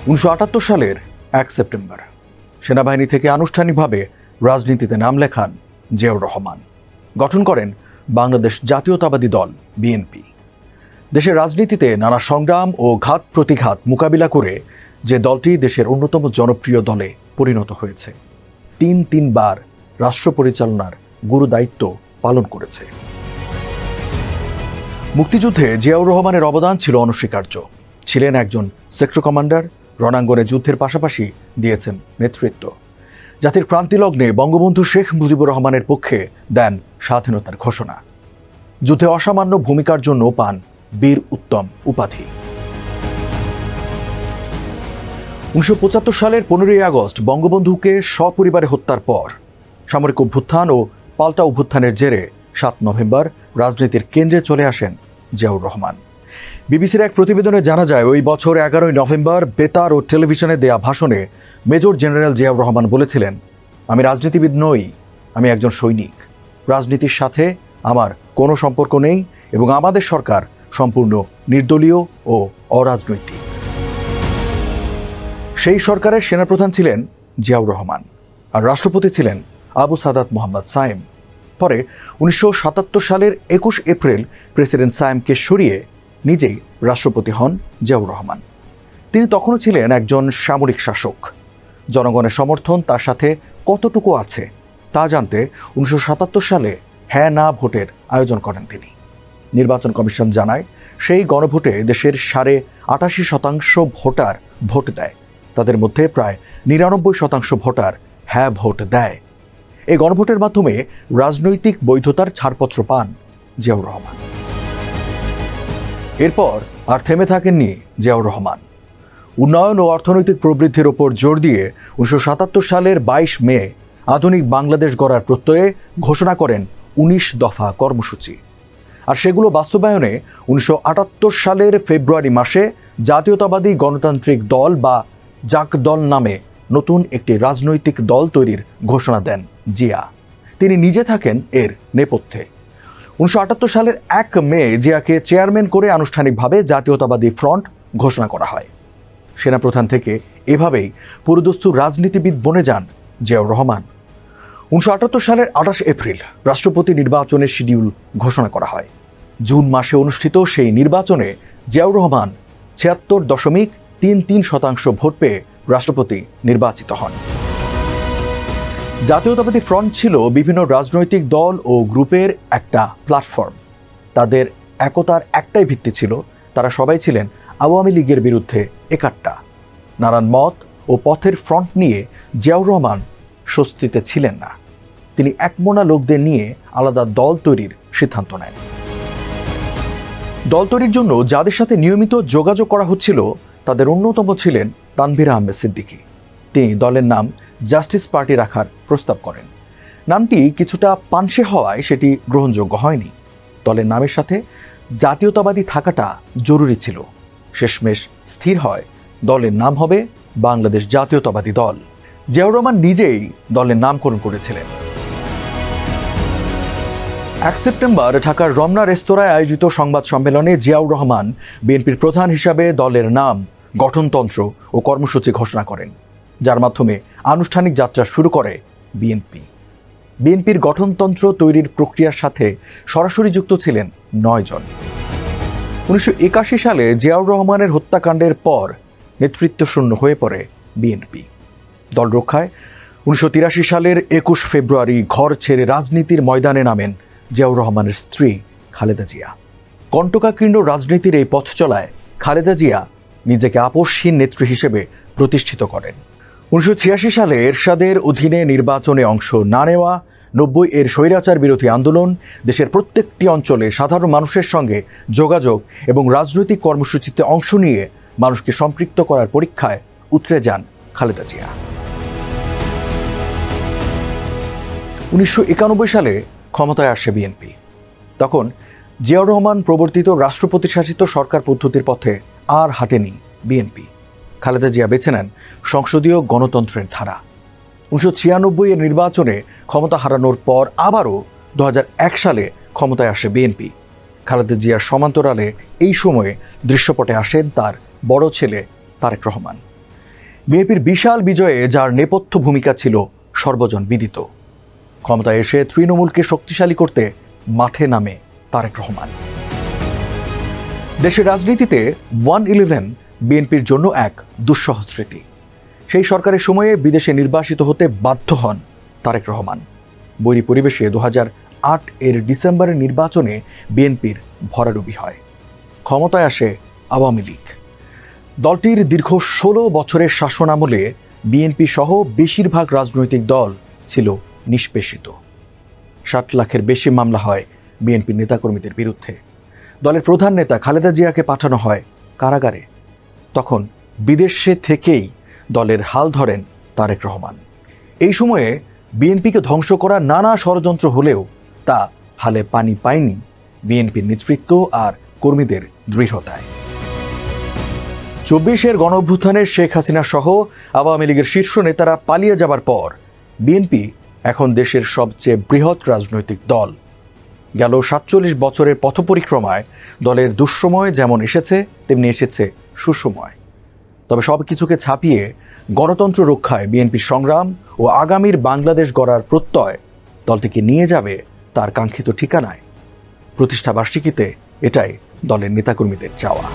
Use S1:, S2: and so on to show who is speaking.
S1: 1978 সালের 1 সেপ্টেম্বর সেনাবাহিনী থেকে আনুষ্ঠানিকভাবে রাজনীতিতে নাম লেখান জিয়াউর রহমান। গঠন করেন বাংলাদেশ জাতীয়তাবাদী দল বিএনপি। দেশের রাজনীতিতে নানা সংগ্রাম ও ঘাত প্রতিঘাত মোকাবিলা করে যে দলটি দেশের অন্যতম জনপ্রিয় দলে পরিণত হয়েছে, তিনবার রাষ্ট্র পরিচালনার গুরু দায়িত্ব পালন করেছে। মুক্তিযুদ্ধে জিয়াউর রহমানের অবদান ছিল অনস্বীকার্য। ছিলেন একজন সেক্টর কমান্ডার, রণাঙ্গনে যুদ্ধের পাশাপাশি দিয়েছেন নেতৃত্ব। জাতির ক্রান্তিলগ্নে বঙ্গবন্ধু শেখ মুজিবুর রহমানের পক্ষে দেন স্বাধীনতার ঘোষণা। যুদ্ধে অসামান্য ভূমিকার জন্য পান বীর উত্তম উপাধি। 1975 সালের 15ই আগস্ট বঙ্গবন্ধুকে সপরিবারে হত্যার পর সামরিক অভ্যুত্থান ও পাল্টা অভ্যুত্থানের জেরে 7 নভেম্বর রাজনীতির কেন্দ্রে চলে আসেন জিয়াউর রহমান। বিবিসির এক প্রতিবেদনে জানা যায়, ওই বছর 11ই নভেম্বর বেতার ও টেলিভিশনে দেয়া ভাষণে মেজর জেনারেল জিয়াউর রহমান বলেছিলেন, আমি রাজনীতিবিদ নই, আমি একজন সৈনিক। রাজনীতির সাথে আমার কোনো সম্পর্ক নেই এবং আমাদের সরকার সম্পূর্ণ নির্দলীয় ও অরাজনৈতিক। সেই সরকারের সেনাপ্রধান ছিলেন জিয়াউর রহমান আর রাষ্ট্রপতি ছিলেন আবু সাদাত মোহাম্মদ সায়েম। পরে 1977 সালের 21 এপ্রিল প্রেসিডেন্ট সায়েমকে সরিয়ে নিজেই রাষ্ট্রপতি হন জিয়াউর রহমান। তিনি তখনও ছিলেন একজন সামরিক শাসক। জনগণের সমর্থন তার সাথে কতটুকু আছে তা জানতে 1977 সালে হ্যাঁ না ভোটের আয়োজন করেন তিনি। নির্বাচন কমিশন জানায়, সেই গণভোটে দেশের 88.5% ভোটার ভোট দেয়। তাদের মধ্যে প্রায় 99% ভোটার হ্যাঁ ভোট দেয়। এই গণভোটের মাধ্যমে রাজনৈতিক বৈধতার ছাড়পত্র পান জিয়াউর রহমান। এরপর আর থেমে থাকেননি জিয়াউর রহমান। উন্নয়ন ও অর্থনৈতিক প্রবৃদ্ধির ওপর জোর দিয়ে 1977 সালের 22 মে আধুনিক বাংলাদেশ গড়ার প্রত্যয়ে ঘোষণা করেন 19 দফা কর্মসূচি। আর সেগুলো বাস্তবায়নে 1978 সালের ফেব্রুয়ারি মাসে জাতীয়তাবাদী গণতান্ত্রিক দল বা জাক দল নামে নতুন একটি রাজনৈতিক দল তৈরির ঘোষণা দেন জিয়া। তিনি নিজে থাকেন এর নেপথ্যে। 1978 সালের 1 মে জিয়াকে চেয়ারম্যান করে আনুষ্ঠানিকভাবে জাতীয়তাবাদী ফ্রন্ট ঘোষণা করা হয়। সেনাপ্রধান থেকে এভাবেই পুরোদস্তুর রাজনীতিবিদ বনে যান জিয়াউর রহমান। 1978 সালের 28 এপ্রিল রাষ্ট্রপতি নির্বাচনের শিডিউল ঘোষণা করা হয়। জুন মাসে অনুষ্ঠিত সেই নির্বাচনে জিয়াউর রহমান 76.33% ভোট পেয়ে রাষ্ট্রপতি নির্বাচিত হন। জাতীয়তাবাদী ফ্রন্ট ছিল বিভিন্ন রাজনৈতিক দল ও গ্রুপের একটা প্ল্যাটফর্ম। তাদের একতার একটাই ভিত্তি ছিল, তারা সবাই ছিলেন আওয়ামী লীগের বিরুদ্ধে একাট্টা। নানান মত ও পথের ফ্রন্ট নিয়ে জিয়াউর রহমান স্বস্তিতে ছিলেন না। তিনি একমনা লোকদের নিয়ে আলাদা দল তৈরির সিদ্ধান্ত নেন। দল তৈরির জন্য যাদের সাথে নিয়মিত যোগাযোগ করা হচ্ছিল তাদের অন্যতম ছিলেন তানভীর আহমেদ সিদ্দিকী। তিনি দলের নাম জাস্টিস পার্টি রাখার প্রস্তাব করেন। নামটি কিছুটা পানসে হওয়ায় সেটি গ্রহণযোগ্য হয়নি। দলের নামের সাথে জাতীয়তাবাদী থাকাটা জরুরি ছিল। শেষমেশ স্থির হয় দলের নাম হবে বাংলাদেশ জাতীয়তাবাদী দল। জিয়াউর রহমান নিজেই দলের নামকরণ করেছিলেন। 1 সেপ্টেম্বর ঢাকার রমনা রেস্তোরাঁয় আয়োজিত সংবাদ সম্মেলনে জিয়াউর রহমান বিএনপির প্রধান হিসাবে দলের নাম, গঠনতন্ত্র ও কর্মসূচি ঘোষণা করেন, যার মাধ্যমে আনুষ্ঠানিক যাত্রা শুরু করে বিএনপি। বিএনপির গঠনতন্ত্র তৈরির প্রক্রিয়ার সাথে সরাসরি যুক্ত ছিলেন 9 জন। 1981 সালে জিয়াউর রহমানের হত্যাকাণ্ডের পর নেতৃত্বশূন্য হয়ে পড়ে বিএনপি। দল রক্ষায় 1983 সালের 21 ফেব্রুয়ারি ঘর ছেড়ে রাজনীতির ময়দানে নামেন জিয়াউর রহমানের স্ত্রী খালেদা জিয়া। কণ্টকাকীর্ণ রাজনীতির এই পথ চলায় খালেদা জিয়া নিজেকে আপোষহীন নেত্রী হিসেবে প্রতিষ্ঠিত করেন। 1986 সালে এরশাদের অধীনে নির্বাচনে অংশ না নেওয়া, 90 এর স্বৈরাচার বিরোধী আন্দোলন, দেশের প্রত্যেকটি অঞ্চলে সাধারণ মানুষের সঙ্গে যোগাযোগ এবং রাজনৈতিক কর্মসূচিতে অংশ নিয়ে মানুষকে সম্পৃক্ত করার পরীক্ষায় উতরে যান খালেদা জিয়া। 1991 সালে ক্ষমতায় আসে বিএনপি। তখন জিয়াউর রহমান প্রবর্তিত রাষ্ট্রপতি শাসিত সরকার পদ্ধতির পথে আর হাঁটেনি বিএনপি। খালেদা জিয়া বেছে নেন সংসদীয় গণতন্ত্রের ধারা। 1996 এর নির্বাচনে ক্ষমতা হারানোর পর আবারও 2001 সালে ক্ষমতায় আসে বিএনপি। খালেদা জিয়ার সমান্তরালে এই সময়ে দৃশ্যপটে আসেন তার বড় ছেলে তারেক রহমান। বিএনপির বিশাল বিজয়ে যার নেপথ্য ভূমিকা ছিল সর্বজন বিদিত। ক্ষমতায় এসে তৃণমূলকে শক্তিশালী করতে মাঠে নামে তারেক রহমান। দেশের রাজনীতিতে 1/11 বিএনপির জন্য এক দুঃসহ স্মৃতি। সেই সরকারের সময়ে বিদেশে নির্বাসিত হতে বাধ্য হন তারেক রহমান। বৈরী পরিবেশে 2008 এর ডিসেম্বরের নির্বাচনে বিএনপির ভরাডুবি হয়। ক্ষমতায় আসে আওয়ামী লীগ। দলটির দীর্ঘ 16 বছরের শাসনামলে বিএনপি সহ বেশিরভাগ রাজনৈতিক দল ছিল নিষ্পেষিত। 60 লাখের বেশি মামলা হয় বিএনপির নেতাকর্মীদের বিরুদ্ধে। দলের প্রধান নেতা খালেদা জিয়াকে পাঠানো হয় কারাগারে। তখন বিদেশে থেকেই দলের হাল ধরেন তারেক রহমান। এই সময়ে বিএনপিকে ধ্বংস করা নানা ষড়যন্ত্র হলেও তা হালে পানি পায়নি বিএনপির নেতৃত্ব আর কর্মীদের দৃঢ়তায়। 24-এর গণঅভ্যুত্থানের শেখ হাসিনা সহ আওয়ামী লীগের শীর্ষ নেতারা পালিয়ে যাবার পর বিএনপি এখন দেশের সবচেয়ে বৃহৎ রাজনৈতিক দল। গেল 47 বছরের পথপরিক্রমায় দলের দুঃসময় যেমন এসেছে তেমনি এসেছে সুসময়। তবে সব কিছুকে ছাপিয়ে গণতন্ত্র রক্ষায় বিএনপির সংগ্রাম ও আগামীর বাংলাদেশ গড়ার প্রত্যয় দলটিকে নিয়ে যাবে তার কাঙ্ক্ষিত ঠিকানায়। প্রতিষ্ঠাবার্ষিকীতে এটাই দলের নেতাকর্মীদের চাওয়া।